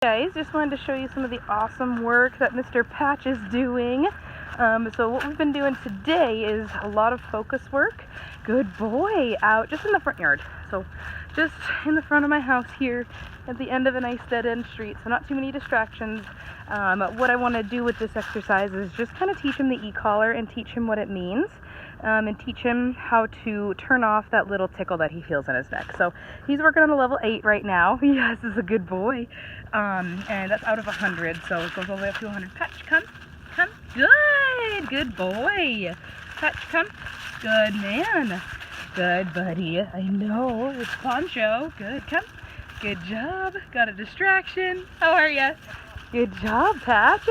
Guys, just wanted to show you some of the awesome work that Mr. Patch is doing. So what we've been doing today is a lot of focus work. Good boy, out just in the front yard. So just in the front of my house here at the end of a nice dead-end street, so not too many distractions. What I want to do with this exercise is just kind of teach him the e-collar and teach him what it means. And teach him how to turn off that little tickle that he feels in his neck. So he's working on a level 8 right now. Yes, is a good boy. And that's out of 100, so it goes all the way up to 100. Patch, come. Good boy. Patch, come. Good man. Good buddy. I know, it's Poncho. Good, come. Good job. Got a distraction. How are ya? Good job, Patch.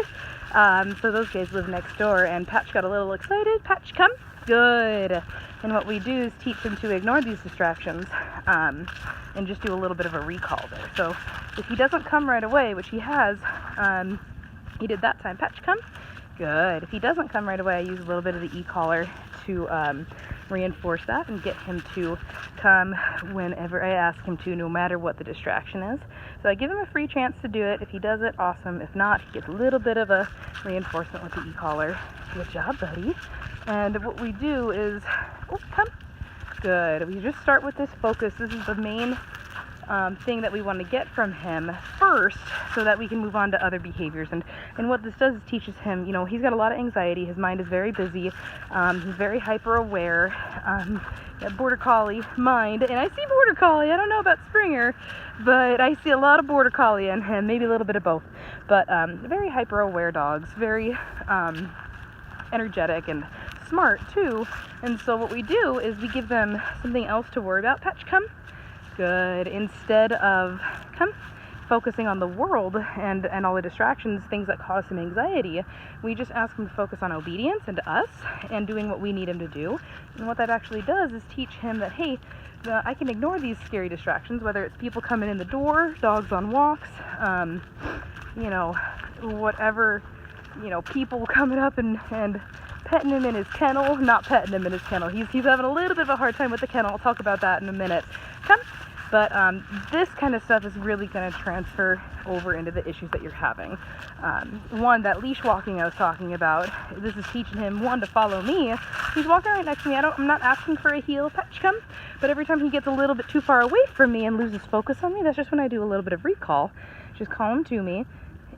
So those guys live next door, and Patch got a little excited. Patch, come. Good. And what we do is teach him to ignore these distractions and just do a little bit of a recall there. So if he doesn't come right away, which he has, he did that time. Patch, come. Good. If he doesn't come right away, I use a little bit of the e-collar to reinforce that and get him to come whenever I ask him to, no matter what the distraction is. So I give him a free chance to do it. If he does it, awesome. If not, he gets a little bit of a reinforcement with the e-collar. Good job, buddy. And what we do is, oh, come. Good. We just start with this focus. This is the main thing that we want to get from him first, so that we can move on to other behaviors. And what this does is teaches him, you know, he's got a lot of anxiety. His mind is very busy. He's very hyper aware. Border collie mind, and I see border collie. I don't know about Springer, but I see a lot of border collie in him. Maybe a little bit of both. But very hyper aware dogs. Very energetic and smart too. And so what we do is we give them something else to worry about. Patch, come. Good. Instead of focusing on the world and all the distractions, things that cause him anxiety, we just ask him to focus on obedience and us and doing what we need him to do. And what that actually does is teach him that, hey, I can ignore these scary distractions, whether it's people coming in the door, dogs on walks, whatever, people coming up and petting him in his kennel. Not petting him in his kennel. He's having a little bit of a hard time with the kennel. I'll talk about that in a minute. Come. But this kind of stuff is really going to transfer over into the issues that you're having. One, that leash walking I was talking about, this is teaching him, one, to follow me. He's walking right next to me. I'm not asking for a heel. Patch, come. But every time he gets a little bit too far away from me and loses focus on me, that's just when I do a little bit of recall. Just call him to me.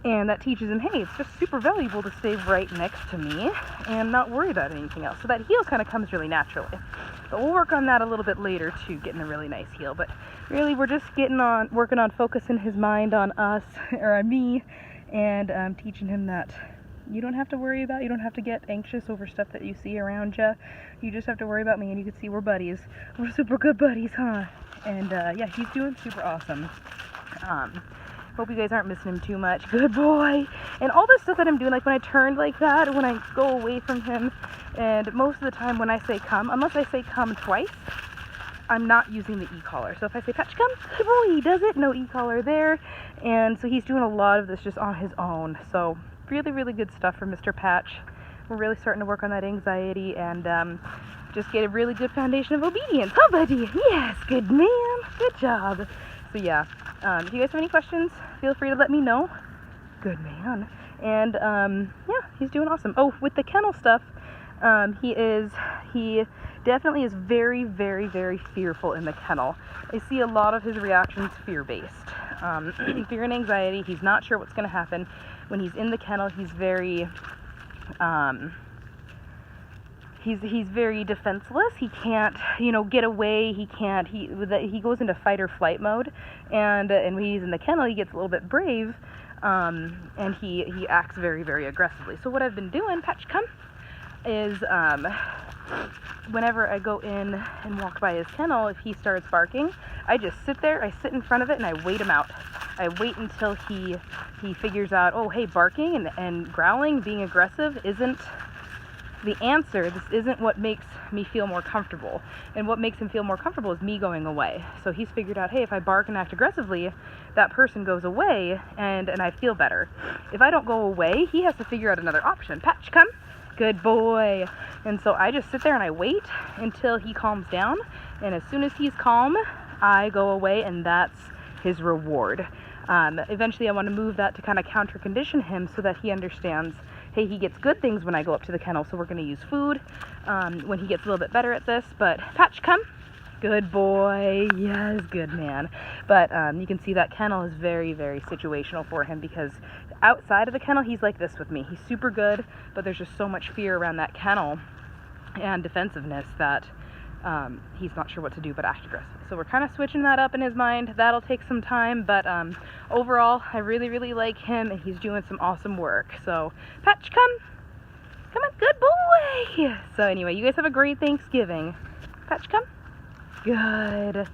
And that teaches him, hey, it's just super valuable to stay right next to me and not worry about anything else. So that heel kind of comes really naturally. But we'll work on that a little bit later too, getting a really nice heel. But really, we're just working on focusing his mind on us, or on me, and teaching him that you don't have to worry about, you don't have to get anxious over stuff that you see around you. You just have to worry about me, and you can see we're buddies. We're super good buddies, huh? And yeah, he's doing super awesome. Hope you guys aren't missing him too much. Good boy. And all this stuff that I'm doing, like when I turn like that, or when I go away from him, and most of the time when I say come, unless I say come twice, I'm not using the e-collar. So if I say Patch, come, good boy, he does it. No e-collar there. And so he's doing a lot of this just on his own. So really, really good stuff for Mr. Patch. We're really starting to work on that anxiety and just get a really good foundation of obedience. Huh, buddy? Yes, good man. Good job. So yeah, if you guys have any questions, feel free to let me know. Good man. And yeah, he's doing awesome. Oh, with the kennel stuff, he definitely is very, very, very fearful in the kennel. I see a lot of his reactions fear-based. Fear and anxiety. He's not sure what's going to happen. When he's in the kennel, he's very he's very defenseless. He can't, get away. He can't. He goes into fight or flight mode, and when he's in the kennel, he gets a little bit brave, and he acts very, very aggressively. So what I've been doing, Patch, come, is whenever I go in and walk by his kennel, if he starts barking, I just sit there. I sit in front of it and I wait him out. I wait until he figures out, oh, hey, barking and growling, being aggressive isn't the answer. This isn't what makes me feel more comfortable. And what makes him feel more comfortable is me going away. So he's figured out, hey, if I bark and act aggressively, that person goes away and I feel better. If I don't go away, he has to figure out another option. Patch, come. Good boy. And so I just sit there and I wait until he calms down. And as soon as he's calm, I go away, and that's his reward. Eventually I want to move that to kind of counter condition him so that he understands, hey, he gets good things when I go up to the kennel, so we're going to use food when he gets a little bit better at this. But Patch, come. Good boy. Yes, good man. But you can see that kennel is very, very situational for him, because outside of the kennel, he's like this with me. He's super good, but there's just so much fear around that kennel and defensiveness that he's not sure what to do but act aggressive. So we're kind of switching that up in his mind. That'll take some time, but overall, I really, really like him, and he's doing some awesome work. So, Patch, come. Come on, good boy. So anyway, you guys have a great Thanksgiving. Patch, come. Good.